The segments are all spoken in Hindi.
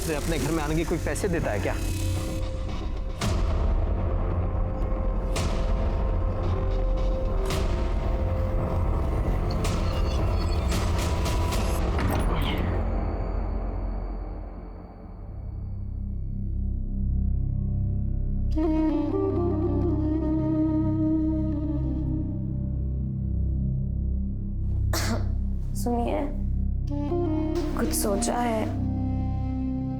तुझे अपने घर में आने के कोई पैसे देता है क्या? सुनिए, कुछ सोचा है?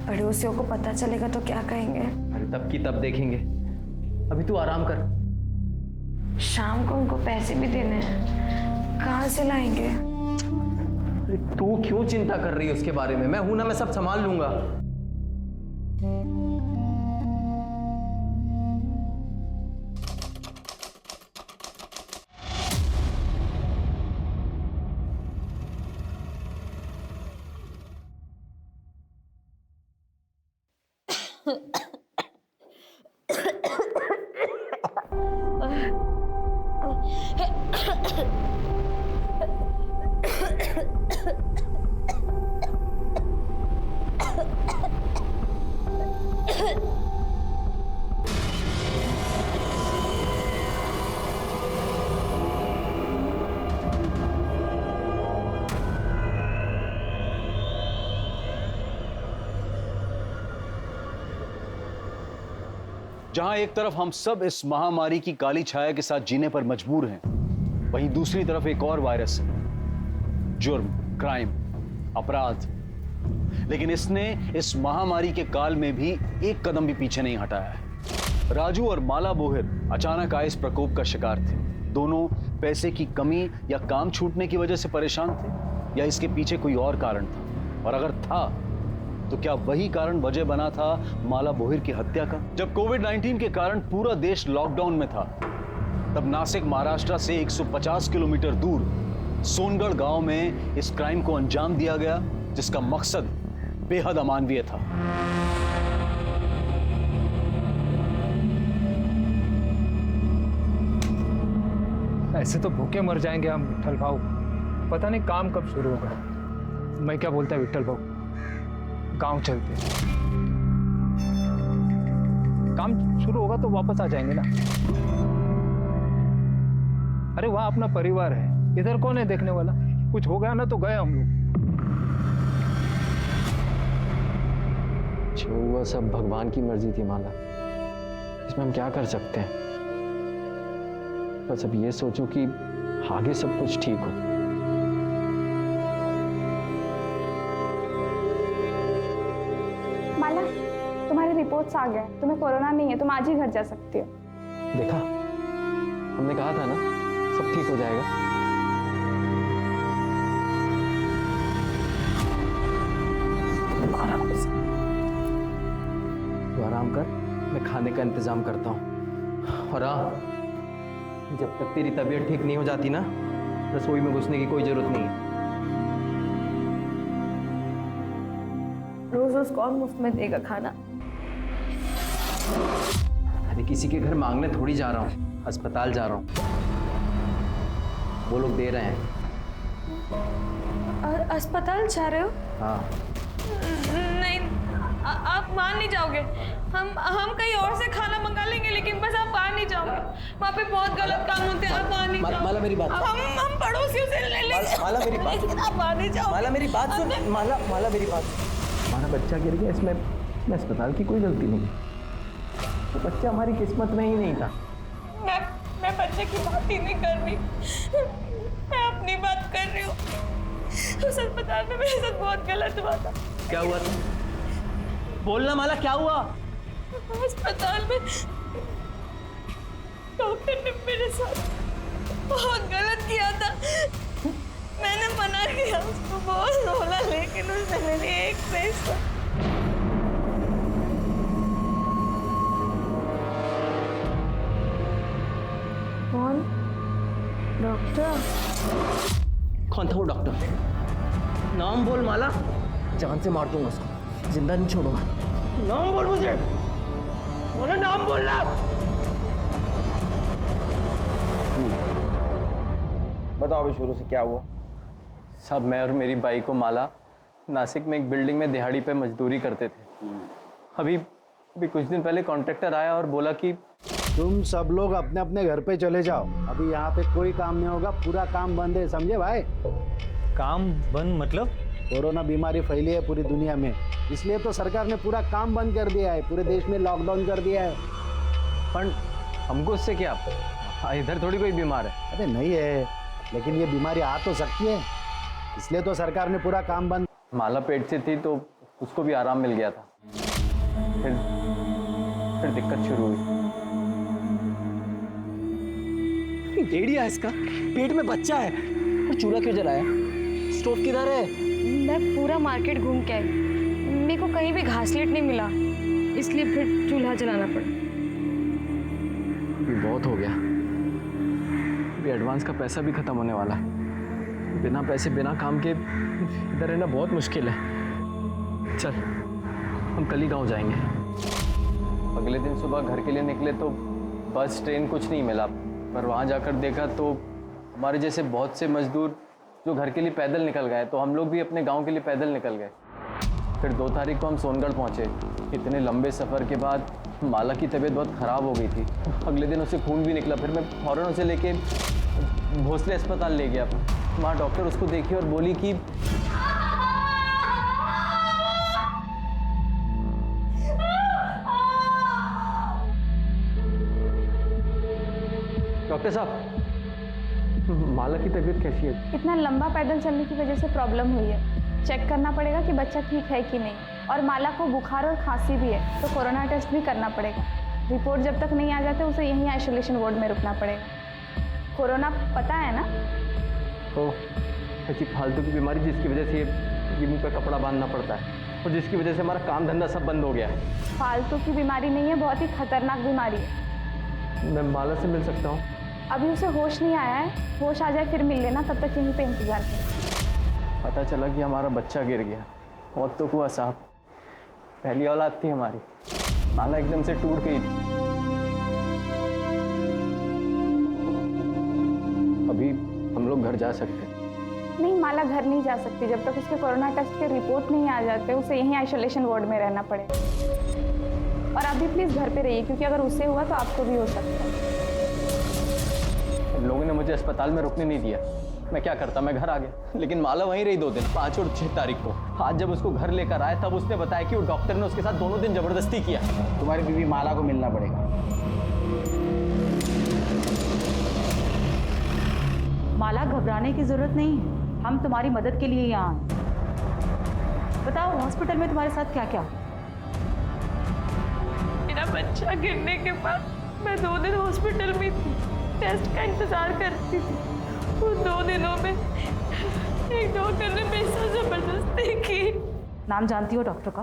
पड़ोसियों को पता चलेगा तो क्या कहेंगे? अरे तब की तब देखेंगे, अभी तू आराम कर। शाम को उनको पैसे भी देने हैं, कहाँ से लाएंगे? अरे तू क्यों चिंता कर रही है उसके बारे में? मैं हूं ना, मैं सब संभाल लूंगा। जहां एक तरफ हम सब इस महामारी की काली छाया के साथ जीने पर मजबूर हैं, वहीं दूसरी तरफ एक और वायरस है, जुर्म, क्राइम, अपराध। लेकिन इसने इस महामारी के काल में भी एक कदम भी पीछे नहीं हटाया है। राजू और माला बोहिर अचानक आए इस प्रकोप का शिकार थे। दोनों पैसे की कमी या काम छूटने की वजह से परेशान थे, या इसके पीछे कोई और कारण था? और अगर था तो क्या वही कारण वजह बना था माला बोहिर की हत्या का? जब कोविड-19 के कारण पूरा देश लॉकडाउन में था, तब नासिक महाराष्ट्र से 150 किलोमीटर दूर सोनगढ़ गांव में इस क्राइम को अंजाम दिया गया, जिसका मकसद बेहद अमानवीय था। ऐसे तो भूखे मर जाएंगे हम विट्ठल भाऊ। पता नहीं काम कब शुरू होगा। मैं क्या बोलता है विट्ठल भाऊ, गांव चलते हैं। काम शुरू होगा तो वापस आ जाएंगे ना। अरे वहां अपना परिवार है, इधर कौन है देखने वाला? कुछ हो गया ना तो गए हम लोग। जो हुआ सब भगवान की मर्जी थी माला, इसमें हम क्या कर सकते हैं? बस अब ये सोचो कि आगे सब कुछ ठीक हो। माला, तुम्हारी रिपोर्ट्स आ गए, तुम्हें कोरोना नहीं है, तुम आज ही घर जा सकती हो। देखा, हमने कहा था ना सब ठीक हो जाएगा। तू आराम कर, मैं खाने का इंतजाम करता हूँ। और हाँ, जब तक तेरी तबीयत ठीक नहीं हो जाती ना, रसोई में घुसने की कोई जरूरत नहीं है। रोज रोज कौन मुफ्त में देगा खाना? अरे किसी के घर मांगने थोड़ी जा रहा हूँ, अस्पताल जा रहा हूँ, वो लोग दे रहे हैं। और अस्पताल जा रहे हो? हाँ। नहीं, आप मान नहीं जाओगे। हम कहीं और से खाना मंगा लेंगे, लेकिन बस आप आ नहीं जाओगे। वहाँ पे बहुत गलत काम होते हैं, आप आ नहीं जाओगे। माला मेरी बात, हम पड़ोसियों से ले लेंगे। माला मेरी बात, लेकिन आप आ नहीं जाओगे। माला मेरी बात सुन। माला मेरी बात। हमारा बच्चा गिर गया, इसमें अस्पताल की कोई गलती नहीं। तो बच्चा हमारी किस्मत में ही नहीं था। मैं बच्चे की बात ही नहीं कर रही, मैं अपनी बात कर रही हूँ। उस अस्पताल में मेरे साथ बहुत गलत हुआ था। क्या हुआ था? बोलना माला, क्या हुआ? अस्पताल में डॉक्टर ने मेरे साथ बहुत गलत किया था। मैंने मना किया, उसको बहुत बोला, लेकिन उसने मेरी एक पैसा। कौन? डॉक्टर? कौन था वो डॉक्टर? नाम बोल माला, जान से मार दूंगा उसको, जिंदा नहीं छोड़ूंगा। नाम बोल मुझे, बोलो नाम बोलना। बताओ अभी शुरू से क्या हुआ? सब मैं और मेरी बाई को माला नासिक में एक बिल्डिंग में दिहाड़ी पे मजदूरी करते थे। अभी कुछ दिन पहले कॉन्ट्रैक्टर आया और बोला कि तुम सब लोग अपने अपने घर पे चले जाओ, अभी यहाँ पे कोई काम नहीं होगा, पूरा काम बंद है, समझे भाई? काम बंद मतलब? कोरोना बीमारी फैली है पूरी दुनिया में, इसलिए तो सरकार ने पूरा काम बंद कर दिया है, पूरे देश में लॉकडाउन कर दिया है। पर हमको उससे क्या, इधर थोड़ी कोई बीमार है। अरे नहीं है, लेकिन ये बीमारी आ तो सकती है, इसलिए तो सरकार ने पूरा काम बंद। माला पेट से थी तो उसको भी आराम मिल गया था, फिर दिक्कत शुरू हुई। भेड़िया है इसका, पेट में बच्चा है और चूल्हा क्यों जलाया? स्टोव किधर है? मैं पूरा मार्केट घूम के आई, मेरे को कहीं भी घासलेट नहीं मिला, इसलिए फिर चूल्हा जलाना पड़ा। अभी बहुत हो गया, अभी एडवांस का पैसा भी खत्म होने वाला है। बिना पैसे बिना काम के इधर रहना बहुत मुश्किल है। चल हम कल ही गाँव जाएंगे। अगले दिन सुबह घर के लिए निकले तो बस ट्रेन कुछ नहीं मिला, पर वहाँ जाकर देखा तो हमारे जैसे बहुत से मजदूर जो घर के लिए पैदल निकल गए, तो हम लोग भी अपने गांव के लिए पैदल निकल गए। फिर 2 तारीख को हम सोनगढ़ पहुँचे। इतने लंबे सफ़र के बाद माला की तबीयत बहुत ख़राब हो गई थी, अगले दिन उसे खून भी निकला। फिर मैं फ़ौरन उसे लेके भोसले अस्पताल ले गया। वहाँ डॉक्टर उसको देखी और बोली कि डॉक्टर साहब, माला की तबीयत कैसी है? इतना लंबा पैदल चलने की वजह से प्रॉब्लम हुई है, चेक करना पड़ेगा कि बच्चा ठीक है कि नहीं। और माला को बुखार और खांसी भी है, तो कोरोना टेस्ट भी करना पड़ेगा। रिपोर्ट जब तक नहीं आ जाते उसे यहीं आइसोलेशन वार्ड में रुकना पड़ेगा। कोरोना पता है ना? तो ऐसी फालतू की बीमारी जिसकी वजह से ये मुंह पे कपड़ा बांधना पड़ता है और जिसकी वजह से हमारा काम धंधा सब बंद हो गया है। फालतू की बीमारी नहीं है, बहुत ही खतरनाक बीमारी है। मैं माला से मिल सकता हूँ? अभी उसे होश नहीं आया है, होश आ जाए फिर मिल लेना, तब तक यहीं पे इंतजार करें। पता चला कि हमारा बच्चा गिर गया। मौत तो हुआ साहब, पहली औलाद थी हमारी, माला एकदम से टूट गई थी। अभी हम लोग घर जा सकते हैं? नहीं, माला घर नहीं जा सकती, जब तक उसके कोरोना टेस्ट के रिपोर्ट नहीं आ जाते उसे यहीं आइसोलेशन वार्ड में रहना पड़ेगा। और अभी प्लीज़ घर पे रहिए, क्योंकि अगर उससे हुआ तो आपको भी हो सकता है। लोगों ने मुझे अस्पताल में रुकने नहीं दिया, मैं क्या करता, मैं घर आ गया। लेकिन माला वहीं रही 2 दिन, 5 और 6 तारीख को। आज जब उसको घर लेकर आए तब उसने बताया कि वो डॉक्टर ने उसके साथ दोनों दिन जबरदस्ती किया। तुम्हारी बीवी माला को मिलना पड़ेगा। माला, घबराने की जरूरत नहीं है, हम तुम्हारी मदद के लिए यहाँ हैं। बताओ हॉस्पिटल में तुम्हारे साथ क्या क्या? मेरा बच्चा गिरने के बाद मैं 2 दिन हॉस्पिटल में थी, टेस्ट का इंतजार करती थी। उन 2 दिनों में एक डॉक्टर ने मेरे साथ जबरदस्ती की। नाम जानती हो डॉक्टर का?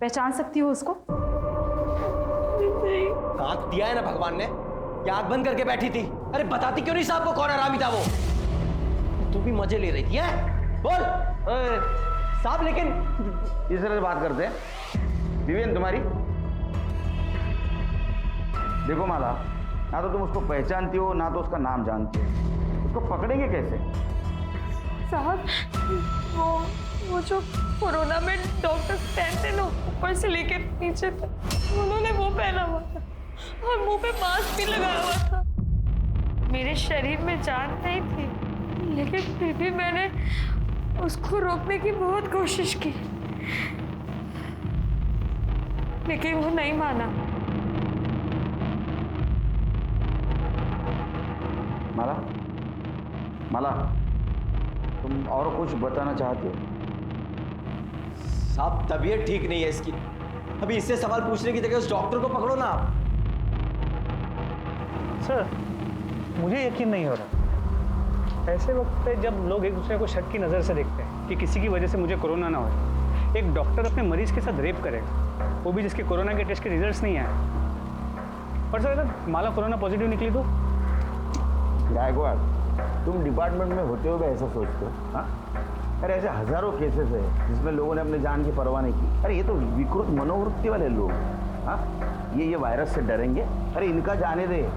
पहचान सकती हो उसको? नहीं। आंख दिया है ना भगवान ने, या आंख बंद करके बैठी थी? अरे बताती क्यों नहीं साहब को कौन हरामी था वो? तू भी मजे ले रही थी है? बोल साहब, लेकिन इस तरह से बात करते हैं। विवेन तुम्हारी, देखो माला, ना तो तुम उसको पहचानती हो ना तो उसका नाम जानती हो, उसको पकड़ेंगे कैसे? साहब, वो जो कोरोना में डॉक्टर पहनते ना ऊपर से लेकर नीचे तक, उन्होंने वो पहना हुआ था और मुंह पे मास्क भी लगाया हुआ था। मेरे शरीर में जान नहीं थी, लेकिन फिर भी मैंने उसको रोकने की बहुत कोशिश की, लेकिन वो नहीं माना। माला, माला, तुम और कुछ बताना चाहते हो? साहब तबीयत ठीक नहीं है इसकी, अभी इससे सवाल पूछने की जगह उस डॉक्टर को पकड़ो ना आप। सर, मुझे यकीन नहीं हो रहा। ऐसे वक्त पे जब लोग एक दूसरे को शक की नज़र से देखते हैं कि किसी की वजह से मुझे कोरोना ना हो, एक डॉक्टर अपने मरीज के साथ रेप करेगा, वो भी जिसके कोरोना के टेस्ट के रिजल्ट्स नहीं आए। और सर, अगर माला कोरोना पॉजिटिव निकली तो? गायकवाड़, तुम डिपार्टमेंट में होते हुए ऐसा सोचते हो? हाँ, अरे ऐसे हजारों केसेस है जिसमें लोगों ने अपनी जान की परवाह नहीं की। अरे ये तो विकृत मनोवृत्ति वाले लोग। हाँ, ये वायरस से डरेंगे? अरे इनका जाने दे।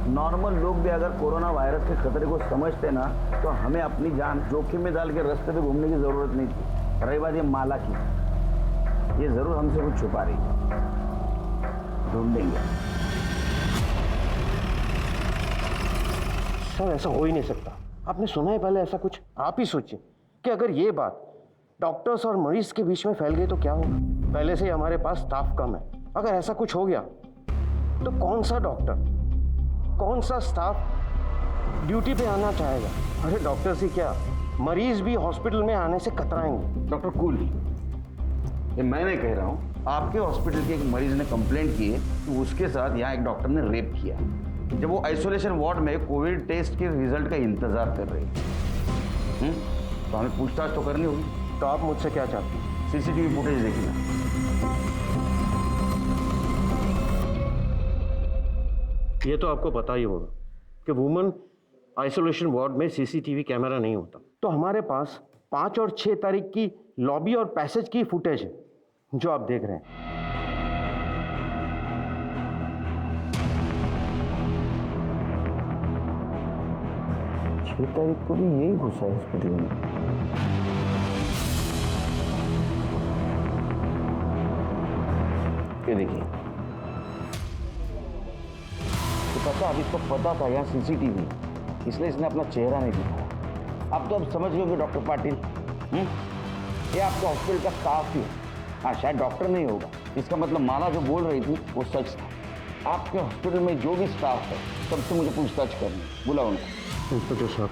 नॉर्मल लोग भी अगर कोरोना वायरस के खतरे को समझते ना, तो हमें अपनी जान जोखिम में डाल के रास्ते पे घूमने की जरूरत नहीं थी। रही बात ये माला की, ये जरूर हमसे कुछ छुपा रही है, ढूंढेंगे। सर ऐसा हो ही नहीं सकता। आपने सुना है पहले ऐसा कुछ? आप ही सोचिए कि अगर ये बात डॉक्टर्स और मरीज के बीच में फैल गई तो क्या होगा। पहले से ही हमारे पास स्टाफ कम है, अगर ऐसा कुछ हो गया तो कौन सा डॉक्टर, कौन सा स्टाफ ड्यूटी पे आना चाहेगा? अरे डॉक्टर से क्या, मरीज भी हॉस्पिटल में आने से कतराएंगे। डॉक्टर कूल, ये मैं नहीं कह रहा हूँ, आपके हॉस्पिटल के एक मरीज ने कंप्लेंट की है कि उसके साथ यहाँ एक डॉक्टर ने रेप किया, जब वो आइसोलेशन वार्ड में कोविड टेस्ट के रिजल्ट का इंतजार कर रही है। तो हमें पूछताछ तो करनी होगी। तो आप मुझसे क्या चाहते हैं? सीसीटीवी फुटेज देखना। ये तो आपको पता ही होगा कि वुमेन आइसोलेशन वार्ड में सीसीटीवी कैमरा नहीं होता। तो हमारे पास 5 और 6 तारीख की लॉबी और पैसेज की फुटेज है जो आप देख रहे हैं। 6 तारीख को भी यही घुसा है हॉस्पिटल में। ये देखिए, तो पता, अब इसको पता था यहाँ सीसीटीवी, इसलिए इसने अपना चेहरा नहीं दिखाया। अब तो अब समझ गए डॉक्टर पाटिल, ये आपके हॉस्पिटल का स्टाफ ही है। हाँ, शायद डॉक्टर नहीं होगा, इसका मतलब माला जो बोल रही थी वो सच था। आपके हॉस्पिटल में जो भी स्टाफ है सबसे मुझे पूछताछ करनी, बुलाओ उनको। इंस्पेक्टर साहब,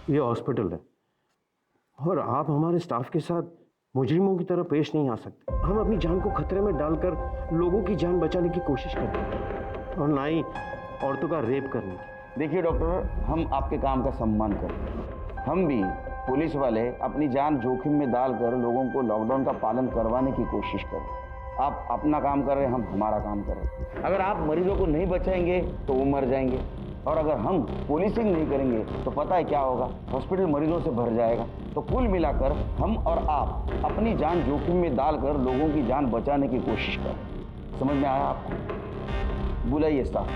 ये हॉस्पिटल है और आप हमारे स्टाफ के साथ मुजरिमों की तरह पेश नहीं आ सकते। हम अपनी जान को खतरे में डालकर लोगों की जान बचाने की कोशिश करते हैं और ना ही औरतों का रेप करने की। देखिए डॉक्टर, हम आपके काम का सम्मान करते हैं। हम भी पुलिस वाले अपनी जान जोखिम में डालकर लोगों को लॉकडाउन का पालन करवाने की कोशिश करें। आप अपना काम कर रहे हैं, हम हमारा काम कर रहे हैं। अगर आप मरीजों को नहीं बचाएंगे तो वो मर जाएंगे, और अगर हम पुलिसिंग नहीं करेंगे तो पता है क्या होगा, हॉस्पिटल मरीजों से भर जाएगा। तो कुल मिलाकर हम और आप अपनी जान जोखिम में डालकर लोगों की जान बचाने की कोशिश करें। समझ में आया आपको? बुलाइए स्टाफ।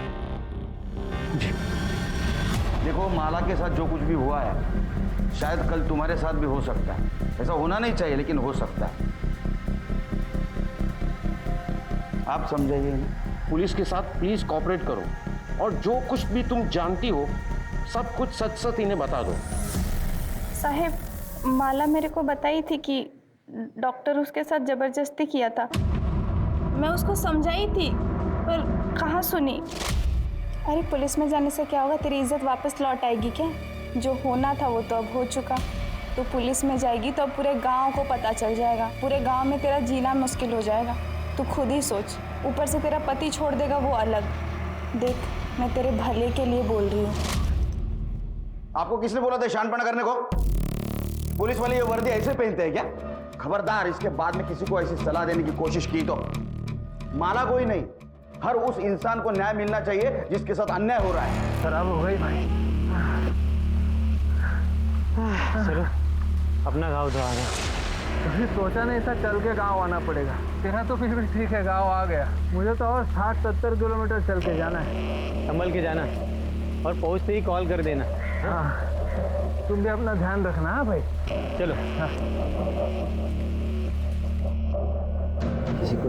देखो, माला के साथ जो कुछ भी हुआ है शायद कल तुम्हारे साथ भी हो सकता है। ऐसा होना नहीं चाहिए लेकिन हो सकता है। आप समझाइए ना। पुलिस के साथ प्लीज कोऑपरेट करो और जो कुछ भी तुम जानती हो सब कुछ सच सच इन्हें बता दो। साहेब, माला मेरे को बताई थी कि डॉक्टर उसके साथ ज़बरदस्ती किया था। मैं उसको समझाई थी पर कहाँ सुनी। अरे पुलिस में जाने से क्या होगा, तेरी इज्जत वापस लौट आएगी क्या? जो होना था वो तो अब हो चुका। तो पुलिस में जाएगी तो अब पूरे गांव को पता चल जाएगा, पूरे गांव में तेरा जीना मुश्किल हो जाएगा। तू खुद ही सोच, ऊपर से तेरा पति छोड़ देगा वो अलग। देख, मैं तेरे भले के लिए बोल रही हूँ। आपको किसने बोला था शानपना करने को? पुलिस वाले ये वर्दी ऐसे पहनते हैं क्या? खबरदार, इसके बाद में किसी को ऐसी सलाह देने की कोशिश की तो माला को ही नहीं, हर उस इंसान को न्याय मिलना चाहिए जिसके साथ अन्याय हो रहा है। खराब हो गई भाई। चलो अपना गाँव तो आ गया। कभी सोचा नहीं था चल के गांव आना पड़ेगा। तेरा तो फिर भी ठीक है, गांव आ गया। मुझे तो और 60-70 किलोमीटर चल के जाना है। संभल के जाना और पहुंचते ही कॉल कर देना। हाँ, तुम भी अपना ध्यान रखना। हाँ भाई, चलो। हाँ। किसी को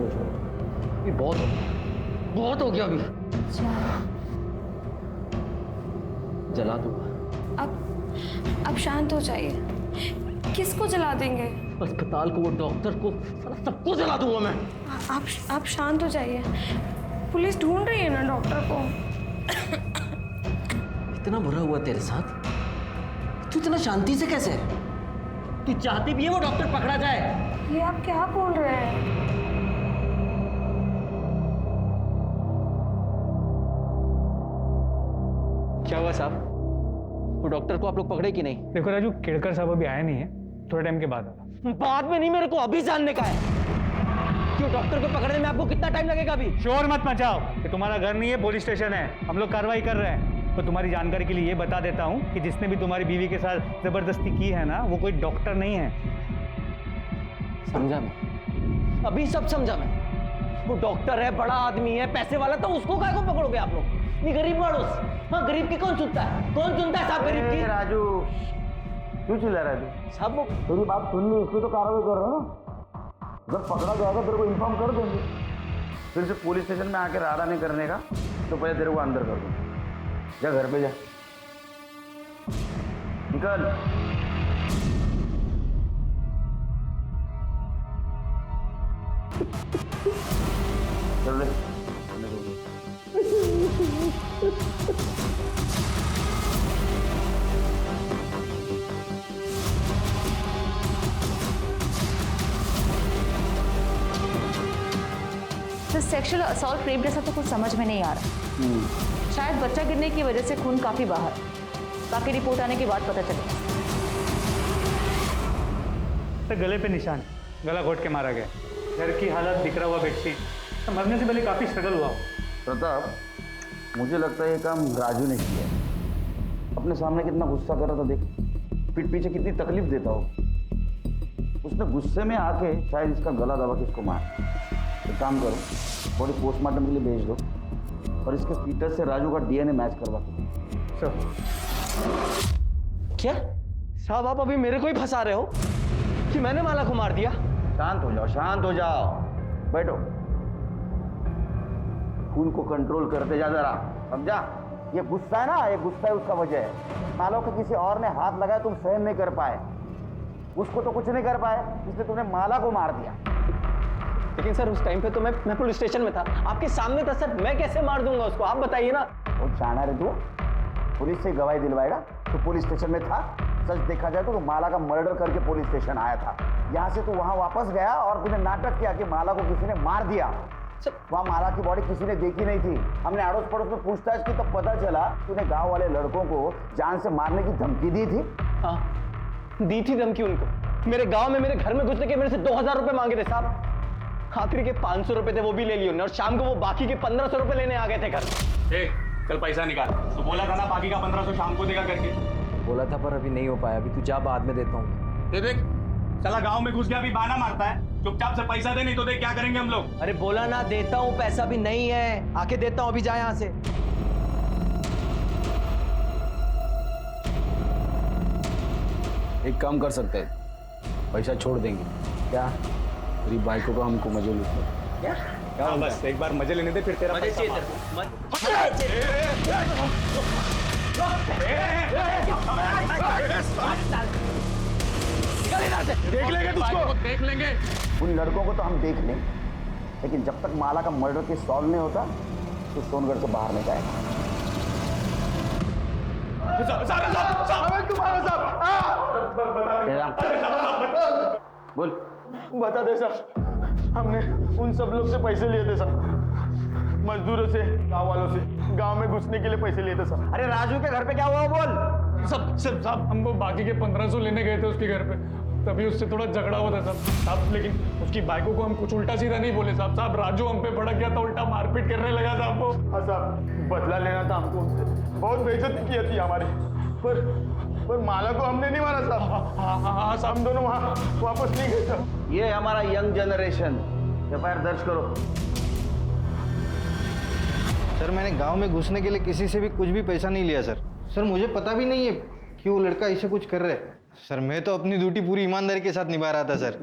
नहीं, बहुत हो गया अभी। जला दूंगा। अब शांत हो जाइए। किसको जला देंगे? अस्पताल को, वो डॉक्टर को, सबको जला दूंगा मैं। आप शांत हो जाइए। पुलिस ढूंढ रही है ना डॉक्टर को। इतना बुरा हुआ तेरे साथ, तू इतना शांति से कैसे? तू चाहती भी है वो डॉक्टर पकड़ा जाए? ये आप क्या बोल रहे हैं? क्या हुआ साहब? वो डॉक्टर को आप लोग पकड़े कि नहीं? देखो राजू, केड़कर साहब अभी आए नहीं है, थोड़े टाइम के बाद आएगा। बाद में नहीं, मेरे को अभी जानने का है क्यों डॉक्टर को पकड़ने में आपको कितना टाइम लगेगा अभी? शोर मत मचाओ, ये तुम्हारा घर नहीं है, पुलिस स्टेशन है। हम लोग कार्रवाई कर रहे हैं। तो तुम्हारी जानकारी के लिए ये बता देता हूँ कि जिसने भी तुम्हारी बीवी के साथ जबरदस्ती की है ना, वो कोई डॉक्टर नहीं है। समझा मैं, अभी सब समझा मैं। वो डॉक्टर है, बड़ा आदमी है, पैसे वाला, तो उसको काहे को पकड़ोगे आप लोग? ये गरीब मानुस। हाँ, गरीब की कौन सुनता है? कौन सुनता है साहब गरीब की? राजू, क्यों चिल्ला रहा है तू? साहब वो तेरी बात सुन ली, इसलिए तो कार्रवाई कर रहा हूँ। जब पकड़ा जाएगा तेरे को इन्फॉर्म कर देंगे। फिर से पुलिस स्टेशन में आके राडा नहीं करने का तो पहले तेरे को अंदर कर दूँ। जा घर पे जा, निकल। चल ले। तो सेक्सुअल असॉल्ट रेप जैसा तो कुछ समझ में नहीं आ रहा। शायद बच्चा गिरने की वजह से खून काफी बाहर, बाकी रिपोर्ट आने के बाद पता चलेगा। तो गले पे निशान, गला घोट के मारा गया। घर की हालत, बिखरा हुआ बेडशीट, तो मरने से पहले काफी स्ट्रगल हुआ। प्रताप, मुझे लगता है ये काम राजू ने किया है। अपने सामने कितना गुस्सा कर रहा था देख, पीठ पीछे कितनी तकलीफ देता हो। उसने गुस्से में आके शायद इसका गला दबा के इसको मार। एक काम करो, बॉडी पोस्टमार्टम के लिए भेज दो और इसके फीटस से राजू का डीएनए मैच करवा दो। क्या साहब आप अभी मेरे को ही फंसा रहे हो कि मैंने माला को मार दिया? शांत हो जाओ, शांत हो जाओ, बैठो। खून को कंट्रोल करते जा जरा, समझा? ये गुस्सा है ना, ये गुस्सा है उसका वजह है। मानो कि किसी और ने हाथ लगाया, तुम सहन नहीं कर पाए, उसको तो कुछ नहीं कर पाए, इसलिए तुमने माला को मार दिया। लेकिन सर उस टाइम पे तो मैं पुलिस स्टेशन में था, आपके सामने था सर, मैं कैसे मार दूंगा उसको, आप बताइए ना। वो जाना रे तू, पुलिस से गवाही दिलवाएगा? तो पुलिस स्टेशन में था, सच देखा जाए तो माला का मर्डर करके पुलिस स्टेशन आया था। यहाँ से तू वहाँ वापस गया और तूने नाटक किया कि माला को किसी ने मार दिया। वहाँ माला की बॉडी किसी ने देखी नहीं थी। हमने अड़ोस पड़ोस में पूछताछ की, तब पता चला तूने गांव वाले लड़कों को जान से मारने की धमकी दी थी। हाँ, दी थी धमकी उनको। मेरे गांव में मेरे घर में घुसने के मेरे से 2000 रुपए मांगे थे साहब। आखिरी के 500 रुपए थे, वो भी ले लिए उन्होंने, और शाम को वो बाकी के 1500 रुपए लेने आ गए थे घर। चल पैसा निकाल, तो बोला था ना बाकी का 1500 शाम को देगा करके। बोला था पर अभी नहीं हो पाया, अभी तू जा, बाद में देता हूँ। देख चला गांव में घुस गया, अभी बहाना मारता है। चुपचाप से पैसा दे, नहीं तो देख क्या करेंगे हम लोग। अरे बोला ना देता हूँ, पैसा भी नहीं है, आके देता हूँ, अभी जा यहाँ से। एक काम कर सकते हैं, पैसा छोड़ देंगे। क्या? तेरी बाइकों को हमको मजे लूटना। क्या बस एक बार मजे लेने दे, फिर तेरा मजे पैसा चाहिए मार। तेरे को, देख लेंगे तुझको, देख लेंगे। उन लड़कों को तो हम देख लें, लेकिन जब तक माला का मर्डर केस सॉल्व नहीं होता तो सोनगढ़ से बाहर नहीं जाएगा। बोल। बता दे सर, हमने उन सब लोग से पैसे लिए थे सर, मजदूरों से, गांव वालों से, गांव में घुसने के लिए पैसे लिए थे सर। अरे राजू के घर पे क्या हुआ बोल। सब साहब हमको बाकी के 1500 लेने गए थे उसके घर पे, तभी उससे थोड़ा झगड़ा हुआ था साहब। लेकिन उसकी बाइकों को हम कुछ उल्टा सीधा नहीं बोले साहब। राजू हम पे भड़क गया था, उल्टा मारपीट करने लगा था हमको। हाँ साहब, बदला लेना था हमको उनसे, बहुत बेइज्जती की थी हमारी। पर माला को हमने नहीं मारा साहब। हाँ साहब, हम दोनों वहाँ वापस नहीं गए साहब। ये हमारा यंग जनरेशन। एफआईआर दर्ज करो। सर मैंने गांव में घुसने के लिए किसी से भी कुछ भी पैसा नहीं लिया सर। सर मुझे पता भी नहीं है कि वो लड़का ऐसे कुछ कर रहा है। सर मैं तो अपनी ड्यूटी पूरी ईमानदारी के साथ निभा रहा था सर।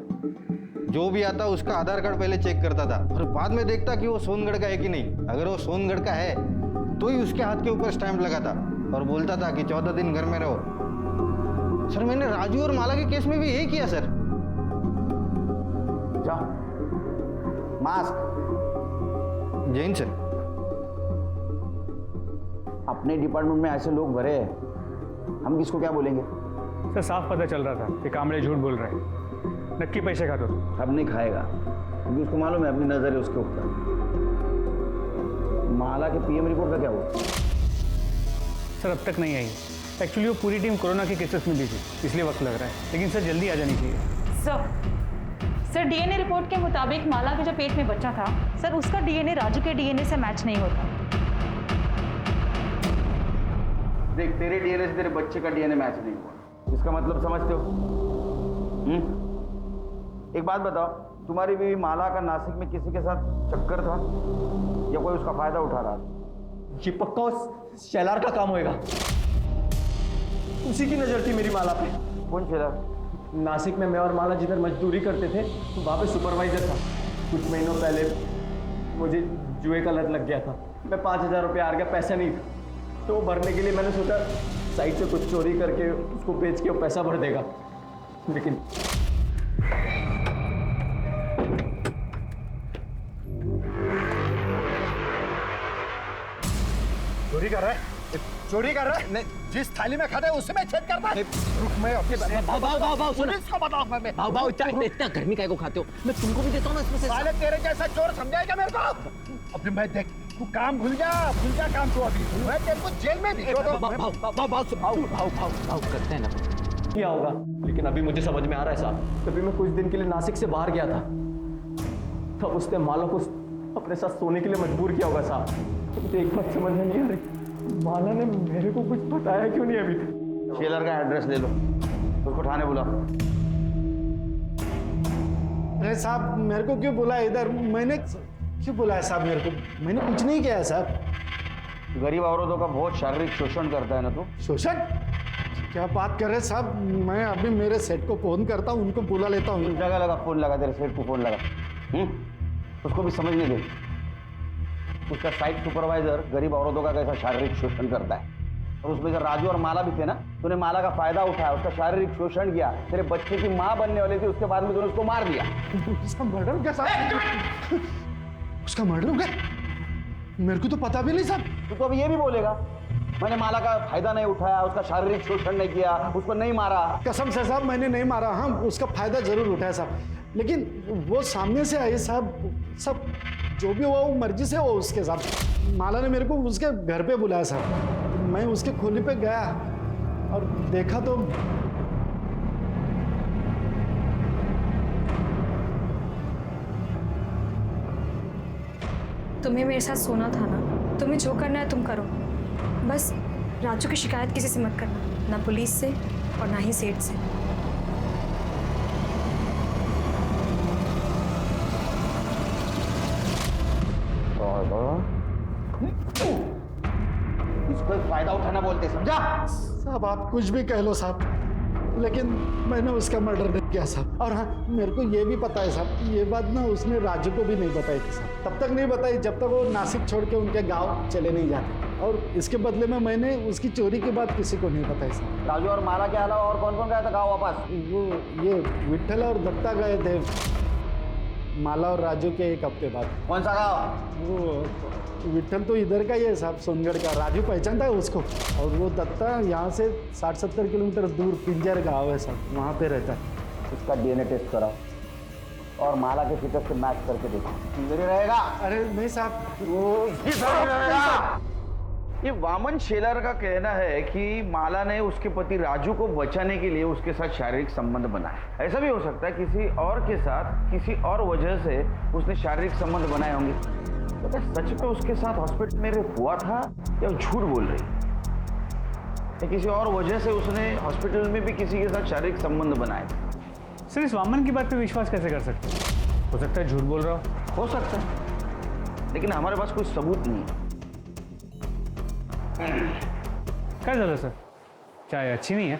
जो भी आता उसका आधार कार्ड पहले चेक करता था और बाद में देखता कि वो सोनगढ़ का है कि नहीं। अगर वो सोनगढ़ का है तो ही उसके हाथ के ऊपर स्टैंप लगाता और बोलता था कि 14 दिन घर में रहो। सर मैंने राजू और माला के केस में भी यही किया सर। जाओ, मास्क। जैन सर, अपने डिपार्टमेंट में ऐसे लोग भरे हैं, हम किसको क्या बोलेंगे? सर साफ पता चल रहा था कि कामड़े झूठ बोल रहे हैं, नक्की पैसे खाता तो। अब नहीं खाएगा क्योंकि उसको मालूम है अपनी नजर है उसके ऊपर। माला के पीएम रिपोर्ट का क्या हुआ? सर अब तक नहीं आई। एक्चुअली वो पूरी टीम कोरोना के केसेस में बिजी, इसलिए वक्त लग रहा है, लेकिन सर जल्दी आ जानी चाहिए। सर डीएनए रिपोर्ट के मुताबिक माला के जो पेट में बच्चा था सर, उसका डीएनए राजू के डीएनए से मैच नहीं होता। देख, तेरे डीएनए से तेरे बच्चे का डीएनए मैच नहीं हुआ, इसका मतलब समझते हो? एक बात बताओ, तुम्हारी बीवी माला का नासिक में किसी के साथ चक्कर था या कोई उसका फायदा उठा रहा था? ये पक्का उस शेलार का काम होएगा। उसी की नजर थी मेरी माला पे। कौन शेलर? नासिक में मैं और माला जिधर मजदूरी करते थे वहाँ पे सुपरवाइजर था। कुछ महीनों पहले मुझे जुए का लत लग गया था। मैं 5,000 रुपये हार गया, पैसा नहीं था। तो वो भरने के लिए मैंने सोचा साइड से कुछ चोरी करके उसको बेच के वो पैसा भर देगा, लेकिन चोरी कर रहा है? चोरी कर रहा है? नहीं, जिस थाली में खाता है उससे मैं छेद करता है। रुक, मैं अपने भाव पुलिस को बताऊंगा मैं। भाव इतना गर्मी काहे को खाते हो? मैं तुमको भी देता हूँ ना इसमें से। साले तेरे जैसा चोर समझाएगा मेरे को? अभी मैं देख, तू काम भूल जा काम तू अभी। मैं तेरे को जेल में भी भाव करते हैं ना, क्या होगा? लेकिन अभी मुझे समझ में आ रहा है साहब, तभी मैं कुछ दिन के लिए नासिक से बाहर गया था, तब उसने माला को अपने साथ सोने के लिए मजबूर किया होगा साहब। मुझे एक बात समझ में नहीं आ रही, माला ने मेरे को कुछ बताया क्यों नहीं अभी तक? शेलर का एड्रेस ले लो, उसको थाने बुलाओ। अरे साहब मेरे को क्यों बुलाया इधर? मैंने क्यों बुलाया साहब मेरे को? मैंने कुछ नहीं किया है साहब। गरीब औरतों का बहुत शारीरिक शोषण करता है ना तू? शोषण? क्या बात कर रहे हैं साहब? मैं अभी मेरे सेट को फोन करता हूँ, उनको बुला लेता हूँ। जगह लगा फोन लगा, तेरे सेठ को फोन लगा। उसको भी समझने दे, उसका साइट सुपरवाइजर गरीब औरतों का कैसा शारीरिक शोषण करता है। और उसमें जब राजू और माला भी थे ना, तूने माला का फायदा उठाया, उसका शारीरिक शोषण किया। तेरे बच्चे की माँ बनने वाली थी, उसके बाद में तूने उसको मार दिया। उसका मर्डर हो गया साहब? उसका मर्डर हो गया? मेरे को तो पता भी नहीं साहब। तो अभी ये भी बोलेगा मैंने माला का फायदा नहीं उठाया, उसका शारीरिक शोषण नहीं किया, उसको नहीं मारा? कसम से साहब मैंने नहीं मारा। हाँ, उसका फायदा जरूर उठाया साहब, लेकिन वो सामने से आई साहब। सब जो भी हुआ वो मर्जी से हो उसके साथ। माला ने मेरे को उसके घर पे बुलाया साहब। मैं उसके खोली पे गया और देखा तो तुम्हें मेरे साथ सोना था ना, तुम्हें जो करना है तुम करो, बस राजू की शिकायत किसी से मत करना, ना पुलिस से और ना ही सेठ से। इसको फायदा उठाना बोलते, समझा? साहब आप कुछ भी कह लो साहब, लेकिन मैंने उसका मर्डर नहीं किया साहब। और हाँ, मेरे को ये भी पता है साहब, ये बात ना उसने राजू को भी नहीं बताई थी साहब। तब तक नहीं बताई जब तक वो नासिक छोड़ के उनके गांव चले नहीं जाते। और इसके बदले में मैंने उसकी चोरी की बात किसी को नहीं बताई साहब। राजू और माला के अलावा और कौन कौन गया था गाँव वापस? वो ये विट्ठल और दत्ता गए थे माला और राजू के एक हफ्ते बाद। कौन सा गाँव? वो विट्ठल तो इधर का ही है साहब, सोनगढ़ का। राजू पहचानता है उसको। और वो दत्ता यहाँ से 60-70 किलोमीटर दूर पिंजर गाँव है साहब, वहाँ पे रहता है। उसका डीएनए टेस्ट कराओ और माला के फिगर से मैच करके देखो, इधर ही रहेगा। अरे नहीं साहब, वो रहेगा। ये वामन शेलर का कहना है कि माला ने उसके पति राजू को बचाने के लिए उसके साथ शारीरिक संबंध बनाए। ऐसा भी हो सकता है किसी और के साथ किसी और वजह से उसने शारीरिक संबंध बनाए होंगे। तो सच में उसके साथ हॉस्पिटल में रेप हुआ था या झूठ बोल रही है? किसी और वजह से उसने हॉस्पिटल में भी किसी के साथ शारीरिक संबंध बनाए? सर इस वामन की बात पे विश्वास कैसे कर सकते हैं? हो सकता है झूठ बोल रहा हो सकता है, लेकिन हमारे पास कोई सबूत नहीं है। क्या चलो सर, चाय अच्छी नहीं है?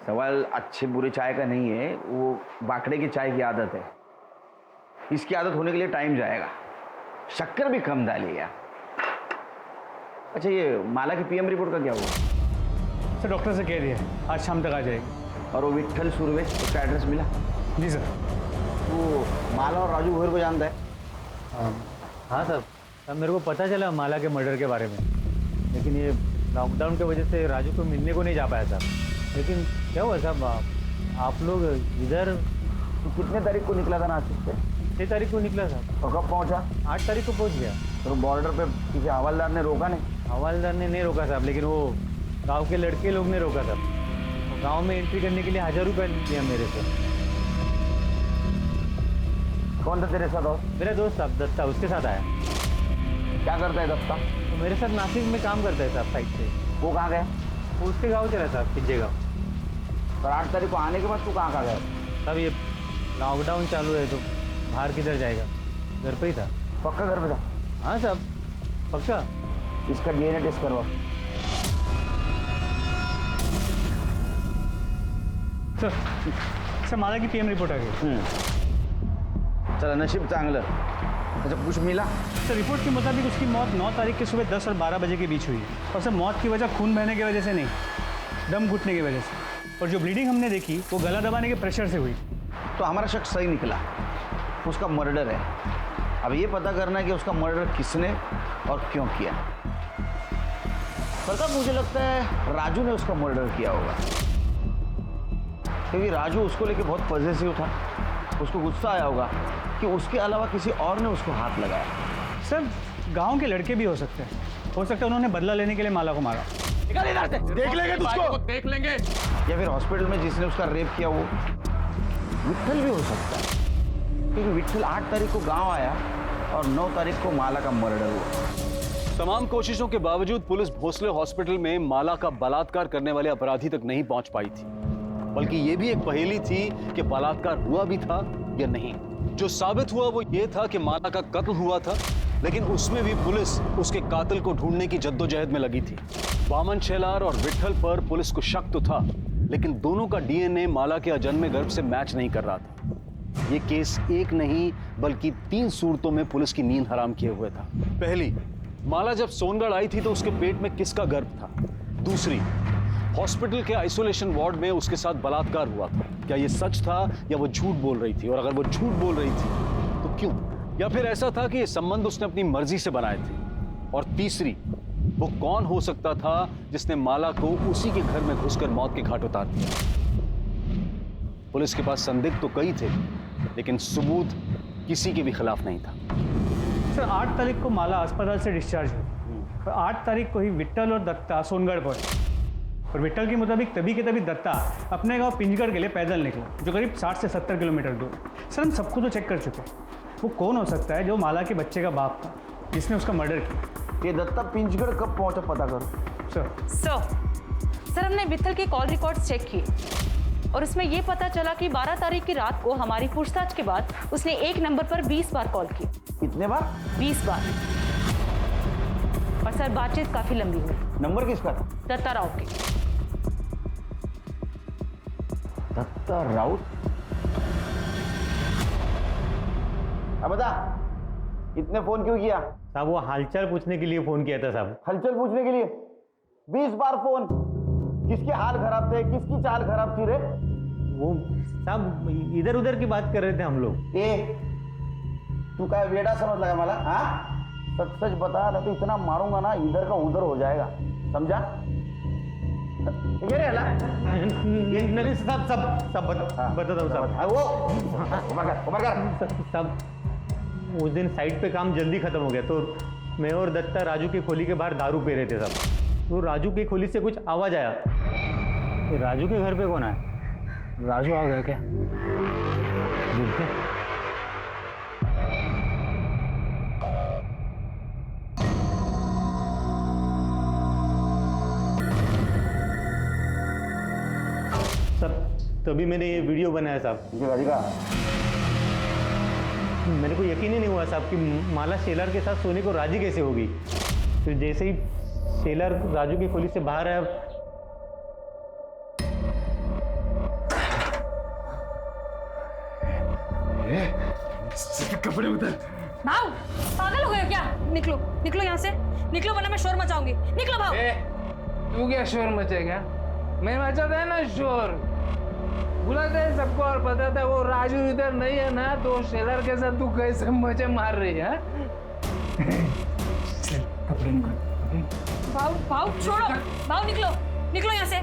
सवाल अच्छे बुरे चाय का नहीं है, वो बाकड़े की चाय की आदत है। इसकी आदत होने के लिए टाइम जाएगा। शक्कर भी कम डालिएगा। अच्छा ये माला की पीएम रिपोर्ट का क्या हुआ? सर डॉक्टर से कह दिया आज शाम तक आ जाएगी। और वो विट्ठल सुरवे, उसका एड्रेस मिला? जी सर। वो माला और राजू भोर को जानता है? हाँ सर, मेरे को पता चला माला के मर्डर के बारे में, लेकिन ये लॉकडाउन की वजह से राजू को मिलने को नहीं जा पाया साहब। लेकिन क्या हुआ साहब, आप लोग इधर? तो कितने तारीख को निकला था नासिक से? 6 तारीख को निकला साहब। और कब पहुंचा? 8 तारीख को पहुंच गया। तो बॉर्डर पे किसी हवलदार ने रोका नहीं? हवलदार ने नहीं रोका साहब, लेकिन वो गांव के लड़के लोग ने रोका साहब। गांव में एंट्री करने के लिए 1000 रुपये दिया मेरे से। कौन था तेरे साथ? और मेरा दोस्त साहब दत्ता, उसके साथ आया। क्या करता है दत्ता? तो मेरे साथ नासिक में काम करता है साहब, साइड से। वो कहाँ गया? वो उसके गाँव चला साहब, पिज्जे गाँव। और 8 तारीख को आने के बाद तू कहाँ गया? साहब ये लॉकडाउन चालू है तो बाहर किधर जाएगा, घर पे ही था। पक्का घर पे था? हाँ साहब पक्का। इसका डीएनए टेस्ट करवा। सर माला की पीएम रिपोर्ट आ गई। चला, नसीब चांगलं। अच्छा, कुछ मिला? सर रिपोर्ट के मुताबिक उसकी मौत 9 तारीख के सुबह 10 और 12 बजे के बीच हुई और सर मौत की वजह खून बहने की वजह से नहीं, दम घुटने की वजह से। और जो ब्लीडिंग हमने देखी वो गला दबाने के प्रेशर से हुई। तो हमारा शक सही निकला, उसका मर्डर है। अब ये पता करना है कि उसका मर्डर किसने और क्यों किया। प्रताप, मुझे लगता है राजू ने उसका मर्डर किया होगा, क्योंकि राजू उसको लेके बहुत पॉजिटिव था। उसको गुस्सा आया होगा कि उसके अलावा किसी और ने उसको हाथ लगाया। सर गांव के लड़के भी हो सकते हैं, हो सकता है उन्होंने बदला लेने के लिए माला को मारा। देख लेंगे तुझको, देख लेंगे। या फिर हॉस्पिटल में जिसने उसका रेप किया वो विट्ठल भी हो सकता है, क्योंकि विट्ठल 8 तारीख को गांव आया और 9 तारीख को माला का मर्डर हुआ। तमाम कोशिशों के बावजूद पुलिस भोसले हॉस्पिटल में माला का बलात्कार करने वाले अपराधी तक नहीं पहुंच पाई थी, बल्कि यह भी एक पहेली थी कि बलात्कार हुआ भी था या नहीं। जो साबित हुआ वो ये था कि माला का कत्ल हुआ था, लेकिन उसमें भी पुलिस उसके कातिल को ढूंढने की जद्दोजहद में लगी थी। वामन शेलार और विट्ठल पर पुलिस को शक तो था, लेकिन दोनों का डीएनए माला के अजन्मे गर्भ से मैच नहीं कर रहा था। ये केस एक नहीं बल्कि 3 सूरतों में पुलिस की नींद हराम किए हुए था। पहली, माला जब सोनगढ़ आई थी तो उसके पेट में किसका गर्भ था? दूसरी, हॉस्पिटल के आइसोलेशन वार्ड में उसके साथ बलात्कार हुआ था, क्या ये सच था या वो झूठ बोल रही थी? और अगर वो झूठ बोल रही थी तो क्यों? या फिर ऐसा था कि ये संबंध उसने अपनी मर्जी से बनाए थे? और तीसरी, वो कौन हो सकता था जिसने माला को उसी के घर में घुसकर मौत के घाट उतार दिया? पुलिस के पास संदिग्ध तो कई थे, लेकिन सबूत किसी के भी खिलाफ नहीं था। सर 8 तारीख को माला अस्पताल से डिस्चार्ज हुई और 8 तारीख को ही विट्ठल और दत्ता सोनगढ़ पहुंचे। और विट्ठल के मुताबिक तभी के तभी दत्ता अपने गांव पिंजगढ़ के लिए पैदल निकला, जो करीब 60 से 70 किलोमीटर दूर। सर हम सबको तो चेक कर चुके हैं, वो कौन हो सकता है जो माला के बच्चे का बाप था जिसने उसका मर्डर किया? ये दत्ता पिंजगढ़ कब पहुंचा पता करो। सर हमने विट्ठल के कॉल रिकॉर्ड्स चेक किए और उसमें यह पता चला कि 12 तारीख की रात को हमारी पूछताछ के बाद उसने एक नंबर पर 20 बार कॉल की। कितने बार? 20 बार। और सर बातचीत काफी लंबी हुई। नंबर किसका था? दत्ता राव के। दत्ता राउत? अब बता, इतने फोन क्यों किया? साहब वो हालचाल पूछने के लिए फोन किया था साहब। हलचल पूछने के लिए 20 बार फोन? किसके हाल खराब थे, किसकी चाल खराब थी रे? वो साहब इधर उधर की बात कर रहे थे हम लोग। तू क्या वेड़ा समझ लगा मला? हाँ, सच सच बता, ना तो इतना मारूंगा ना इधर का उधर हो जाएगा, समझा? नहीं साहब सब बता दो साहब। वो साहब उस दिन साइट पे काम जल्दी खत्म हो गया तो मैं और दत्ता राजू की खोली के बाहर दारू पी रहे थे साहब। तो राजू की खोली से कुछ आवाज आया। राजू के घर पे कौन है? राजू आ गया क्या? सब तभी मैंने ये वीडियो बनाया साहब। मेरे को यकीन ही नहीं हुआ साहब कि माला शेलर के साथ सोने को राजी कैसे होगी। तो जैसे ही शेलर राजू की खोली से बाहर आया, कपड़े उतर। भाव, पागल हो गए क्या? निकलो निकलो यहाँ से, निकलो वरना मैं शोर मचाऊंगी। निकलो भाव। तू क्या शोर मचेगा? मैं मचाता है ना शोर, बुलाते हैं सबको और बताता है वो राजू इधर नहीं है ना, तो शेलर के साथ तू कैसे मजे मार रही है? भाव भाव छोड़ो, भाव निकलो निकलो यहाँ से।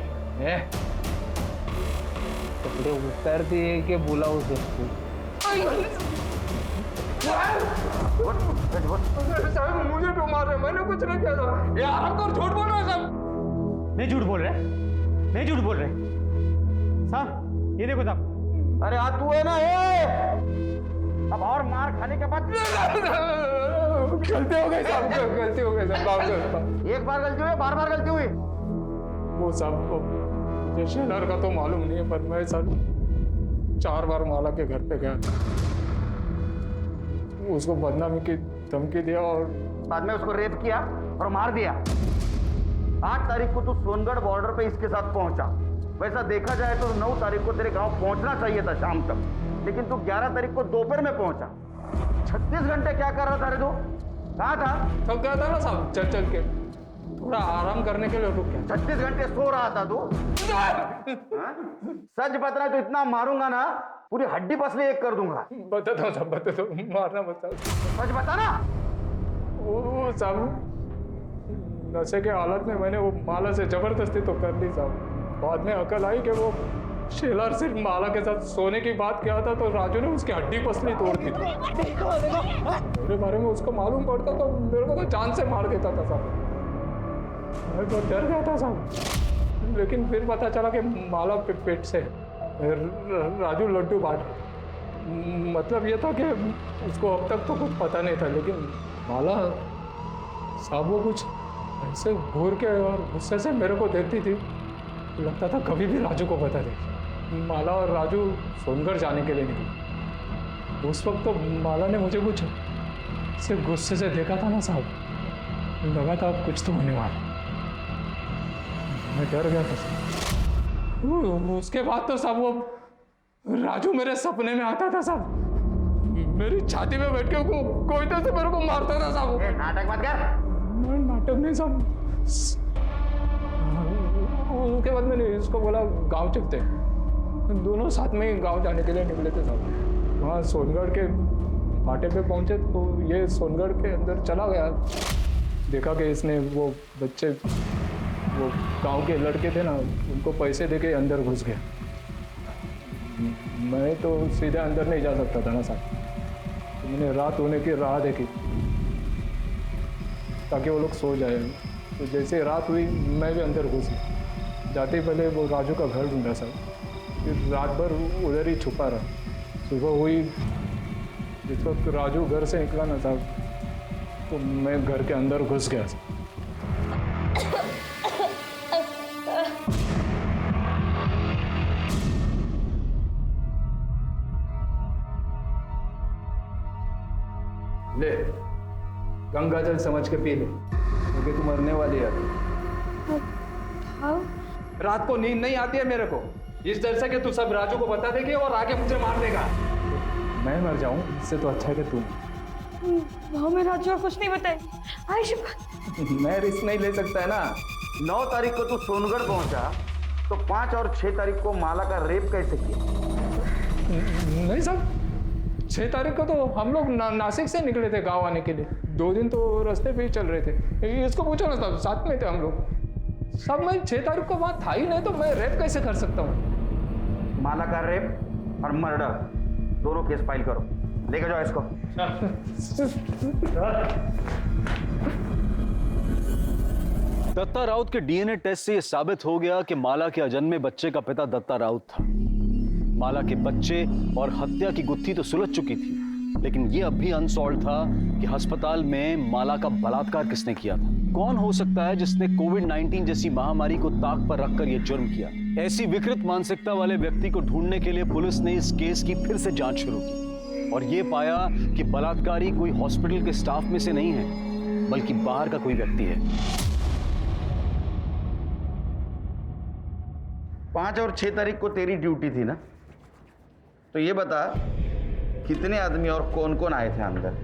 कपड़े उतारती है कि बुलाओ सबको? साहब मुझे तो मार रहे, मैंने कुछ नहीं किया था। ये आपको झूठ बोल रहे हैं सब। नहीं झूठ बोल रहे, नहीं झूठ बोल रहे साहब। ये देखो साहब। अरे आज तू है ना, अब और मार खाने के बाद गलती हो गई साहब, गलती हो गई साहब। एक बार गलती हुई, बार बार गलती हुई? वो साहब को मुझे शेलर का तो मालूम नहीं है, पर मैं सर 4 बार माला के घर पे गया, उसको बदनामी की धमकी दिया और बाद में उसको रेप किया और मार दिया। 8 तारीख को तू सोनगढ़ बॉर्डर पे इसके साथ पहुंचा वैसा देखा जाए तो 9 तारीख को तेरे गांव पहुंचना चाहिए था शाम तक, लेकिन तू 11 तारीख को दोपहर में पहुंचा। 36 घंटे क्या कर रहा था रे तू? कहाँ था? थक गया था ना साहब चल चल के, थोड़ा आराम करने के लिए रुक गया। 36 घंटे सो रहा था तू? सच बता तो इतना मारूंगा ना, पूरी हड्डी पसली एक कर दूंगा। बताता हूँ साहब, बताता हूँ, मारना बता। सच बता ना। वो साहब नशे के हालत में मैंने वो माला से जबरदस्ती तो कर ली साहब। बाद में अकल आई कि वो शेलर सिर्फ माला के साथ सोने की बात किया था, तो राजू ने उसकी हड्डी पसली तोड़ दी थी। मेरे बारे में उसको मालूम पड़ता तो मेरे को तो जान से मार देता था साहब। मैं तो डर गया था साहब, लेकिन फिर पता चला कि माला पेट से राजू लड्डू बांट। मतलब ये था कि उसको अब तक तो कुछ पता नहीं था, लेकिन माला साहब वो कुछ ऐसे घूर के और गुस्से से मेरे को देखती थी, लगता था कभी भी राजू को बता दे। माला और राजू सोनगढ़ जाने के लिए निकले। उस वक्त तो माला ने मुझे कुछ सिर्फ गुस्से से देखा था ना साहब, लगा था अब कुछ तो होने वाला। मैं डर गया था साहब। उसके बाद तो साहब वो राजू मेरे सपने में आता था साहब, मेरी छाती में बैठ के कोई तो से मेरे को मारता था साहब। नाटक मत कर। नाटक नहीं साहब। उसके बाद मैंने इसको बोला गांव चलते, दोनों साथ में ही गांव जाने के लिए निकले थे साहब। वहाँ सोनगढ़ के फाटे पे पहुंचे तो ये सोनगढ़ के अंदर चला गया। देखा कि इसने वो बच्चे, वो गांव के लड़के थे ना, उनको पैसे देके अंदर घुस गया। मैं तो सीधे अंदर नहीं जा सकता था ना साहब, तो मैंने रात होने की राह देखी ताकि वो लोग सो जाए। तो जैसे रात हुई मैं भी अंदर घुस गया। जाते ही पहले वो राजू का घर ढूंढा साहब, फिर रात भर उधर ही छुपा रहा। सुबह हुई, जिस वक्त राजू घर से निकला ना साहब, तो मैं घर के अंदर घुस गया साहब। ले गंगा जल समझ के पी ले, क्योंकि तू मरने वाली है। रात को नींद नहीं आती है मेरे को, इस डर से कि तू सब राजू को बता देगी और आगे मुझे मार देगा। मैं मर जाऊं इससे तो अच्छा है कि तू। भाव में राजू और कुछ नहीं बताए। आयुष्मान मैं रिस्क नहीं ले सकता है ना। 9 तारीख को तू सोनगढ़ पहुंचा, तो 5 और 6 तारीख को माला का रेप कैसे किया? नहीं साहब, 6 तारीख को तो हम लोग नासिक से निकले थे गांव आने के लिए। 2 दिन तो रास्ते पे ही चल रहे थे। इसको पूछो ना साहब, साथ में थे हम लोग सब। मैं 6 तारीख को वहाँ था ही नहीं, तो मैं रेप कैसे कर सकता हूँ? माला का रेप और मर्डर दोनों केस फाइल करो, लेके जाओ इसको। दत्ता राउत के डीएनए टेस्ट से यह साबित हो गया कि माला के अजन्मे बच्चे का पिता दत्ता राउत था। माला के बच्चे और हत्या की गुत्थी तो सुलझ चुकी थी, लेकिन यह अब भी अनसॉल्व था कि अस्पताल में माला का बलात्कार किसने किया था। कौन हो सकता है जिसने कोविड-19 जैसी महामारी को ताक पर रखकर यह जुर्म किया? ऐसी विकृत मानसिकता वाले व्यक्ति को ढूंढने के लिए पुलिस ने इस केस की फिर से जांच शुरू की और यह पाया कि बलात्कारी कोई हॉस्पिटल के स्टाफ में से नहीं है, बल्कि बाहर का कोई व्यक्ति है। 5 और 6 तारीख को तेरी ड्यूटी थी ना, तो ये बता कितने आदमी और कौन कौन आए थे अंदर?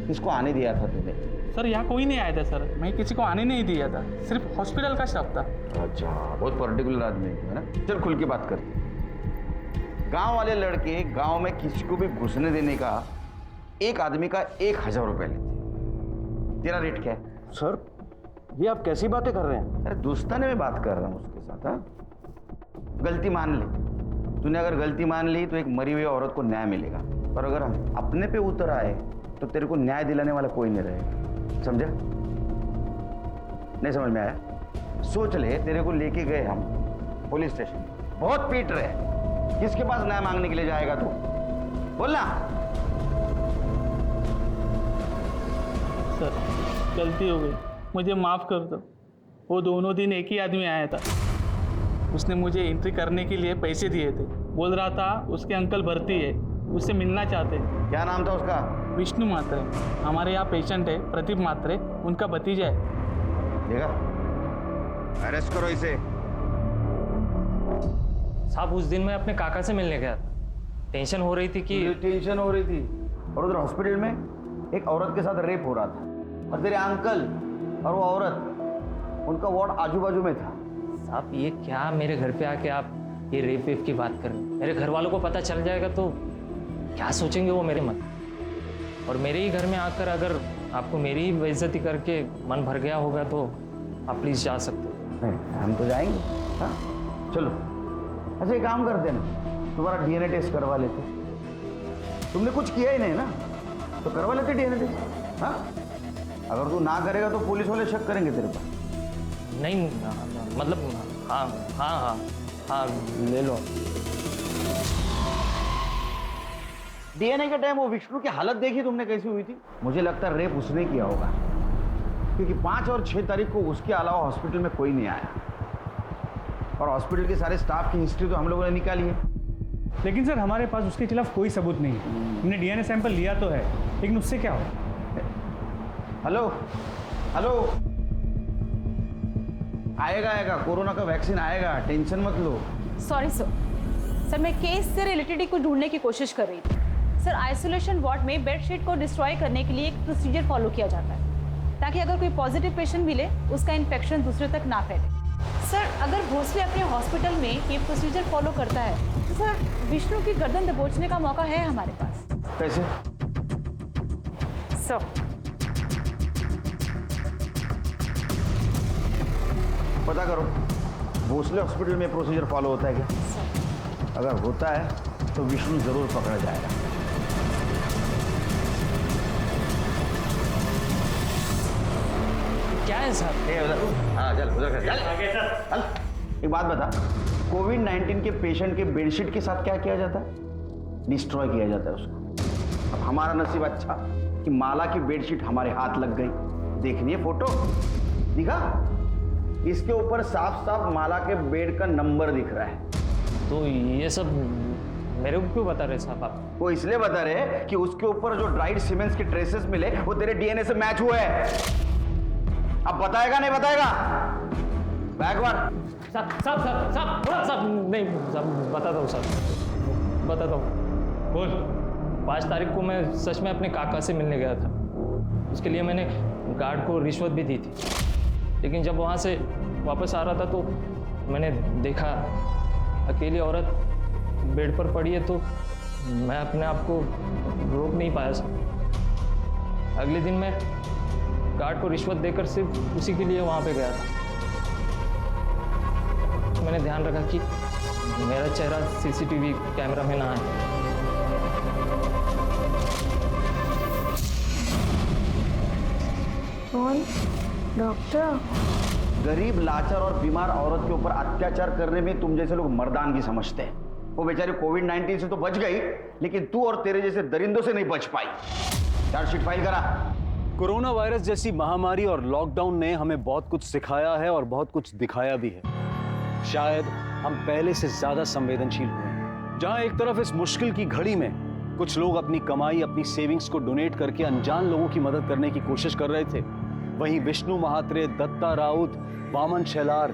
किसको आने दिया था तूने? सर यहाँ कोई नहीं आया था सर, मैं किसी को आने नहीं दिया था, सिर्फ हॉस्पिटल का स्टाफ था। अच्छा, बहुत पर्टिकुलर आदमी है ना। चल खुल के बात करते। गांव वाले लड़के गांव में किसी को भी घुसने देने का एक आदमी का 1000 रुपये लेते। तेरा रेट क्या है? सर ये आप कैसी बातें कर रहे हैं? अरे दोस्ताने में बात कर रहा हूँ उसके साथ। हाँ, गलती मान ले। तूने अगर गलती मान ली तो एक मरी हुई औरत को न्याय मिलेगा, और अगर अपने पे उतर आए तो तेरे को न्याय दिलाने वाला कोई नहीं रहेगा। समझा? नहीं समझ में आया? सोच ले, तेरे को लेके गए हम पुलिस स्टेशन, बहुत पीट रहे, किसके पास न्याय मांगने के लिए जाएगा तू? बोलना। सर गलती हो गई, मुझे माफ़ कर दो। वो दोनों दिन एक ही आदमी आया था, उसने मुझे एंट्री करने के लिए पैसे दिए थे। बोल रहा था उसके अंकल भर्ती है, उससे मिलना चाहते हैं। क्या नाम था उसका? विष्णु मात्रे। हमारे यहाँ पेशेंट है प्रदीप मात्रे, उनका भतीजा है। देखा, अरेस्ट करो इसे। साहब उस दिन मैं अपने काका से मिलने गया था। टेंशन हो रही थी कि टेंशन हो रही थी और उधर हॉस्पिटल में एक औरत के साथ रेप हो रहा था और तेरे अंकल और वो औरत, उनका वार्ड आजू बाजू में था। साहब ये क्या मेरे घर पे आके आप ये रेप वेप की बात कर रहे हैं? मेरे घर वालों को पता चल जाएगा तो क्या सोचेंगे वो मेरे मन। और मेरे ही घर में आकर अगर आपको मेरी ही बेइज्जती करके मन भर गया होगा तो आप प्लीज़ जा सकते हो। हम तो जाएंगे। हाँ चलो, अच्छा एक काम करते ना, तुम्हारा डीएनए टेस्ट करवा लेते। तुमने कुछ किया ही नहीं ना, तो करवा लेते डीएनए टेस्ट। हाँ अगर तू ना करेगा तो पुलिस वाले शक करेंगे तेरे पर। नहीं मतलब हाँ हाँ हाँ हाँ ले लो। डीएनए के टाइम वो विष्णु की हालत देखी तुमने कैसी हुई थी? मुझे लगता है रेप उसने किया होगा, क्योंकि 5 और 6 तारीख को उसके अलावा हॉस्पिटल में कोई नहीं आया और हॉस्पिटल के सारे स्टाफ की हिस्ट्री तो हम लोगों ने निकाली है। लेकिन सर हमारे पास उसके खिलाफ कोई सबूत नहीं है। हमने डीएनए सैंपल लिया तो है, लेकिन उससे क्या हो? हेलो हेलो, आएगा आएगा, कोरोना का वैक्सीन आएगा, टेंशन मत लो। सॉरी सर, मैं केस से रिलेटेड ही कुछ ढूंढने की कोशिश कर रही थी। सर आइसोलेशन वार्ड में बेडशीट को डिस्ट्रॉय करने के लिए एक प्रोसीजर फॉलो किया जाता है ताकि अगर कोई पॉजिटिव पेशेंट मिले उसका इन्फेक्शन दूसरे तक ना फैले। सर अगर भोसले अपने हॉस्पिटल में ये प्रोसीजर फॉलो करता है तो सर विष्णु की गर्दन दबोचने का मौका है हमारे पास। कैसे? सर पता करो भोसले हॉस्पिटल में प्रोसीजर फॉलो होता है क्या? अगर होता है तो विष्णु जरूर पकड़ा जाएगा। क्या है सर? हाँ चल उधर चल। एक बात बता, कोविड-19 के पेशेंट के बेडशीट के साथ क्या किया जाता है? डिस्ट्रॉय किया जाता है उसको। अब हमारा नसीब अच्छा कि माला की बेडशीट हमारे हाथ लग गई। देखनी है फोटो? दिखा, इसके ऊपर साफ साफ माला के बेड का नंबर दिख रहा है। तो ये सब मेरे को क्यों बता रहे साहब आप? वो इसलिए बता रहे कि उसके ऊपर जो ड्राइड सीमेंट्स के ट्रेसेस मिले वो तेरे डीएनए से मैच हुए हैं। अब बताएगा नहीं बताएगा? बैकवर्ड। साहब नहीं साहब, बताता हूँ साहब, बताता हूँ। बोल। 5 तारीख को मैं सच में अपने काका से मिलने गया था। उसके लिए मैंने गार्ड को रिश्वत भी दी थी, लेकिन जब वहाँ से वापस आ रहा था तो मैंने देखा अकेली औरत बेड पर पड़ी है, तो मैं अपने आप को रोक नहीं पाया सर। अगले दिन मैं गार्ड को रिश्वत देकर सिर्फ उसी के लिए वहाँ पे गया था। मैंने ध्यान रखा कि मेरा चेहरा सीसीटीवी कैमरा में ना आए। कौन? डॉक्टर? गरीब, लाचार और बीमार औरत के ऊपर अत्याचार करने में तुम जैसे लोग मर्दानगी समझते हैं। वो बेचारी कोविड-19 से तो बच गई, लेकिन तू और तेरे जैसे दरिंदों से नहीं बच पाई। चार्जशीट फाइल करा। कोरोना वायरस जैसी महामारी और लॉकडाउन ने हमें बहुत कुछ सिखाया है और बहुत कुछ दिखाया भी है। शायद हम पहले से ज्यादा संवेदनशील हुए हैं। जहां एक तरफ इस मुश्किल की घड़ी में कुछ लोग अपनी कमाई, अपनी सेविंग्स को डोनेट करके अनजान लोगों की मदद करने की कोशिश कर रहे थे, वहीं विष्णु महात्रे, दत्ता राउत, वामन शेलार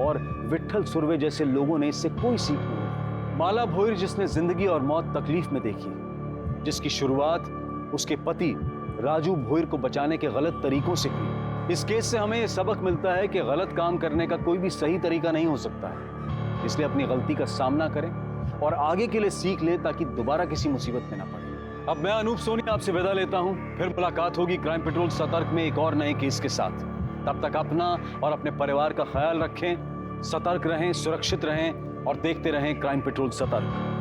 और विट्ठल सुर्वे जैसे लोगों ने इससे कोई सीख नहीं। माला भोईर, जिसने जिंदगी और मौत तकलीफ में देखी, जिसकी शुरुआत उसके पति राजू भोईर को बचाने के गलत तरीकों से हुई। इस केस से हमें यह सबक मिलता है कि गलत काम करने का कोई भी सही तरीका नहीं हो सकता है। इसलिए अपनी गलती का सामना करें और आगे के लिए सीख ले, ताकि दोबारा किसी मुसीबत में ना पड़े। अब मैं अनूप सोनी आपसे विदा लेता हूं। फिर मुलाकात होगी क्राइम पेट्रोल सतर्क में एक और नए केस के साथ। तब तक अपना और अपने परिवार का ख्याल रखें, सतर्क रहें, सुरक्षित रहें और देखते रहें क्राइम पेट्रोल सतर्क।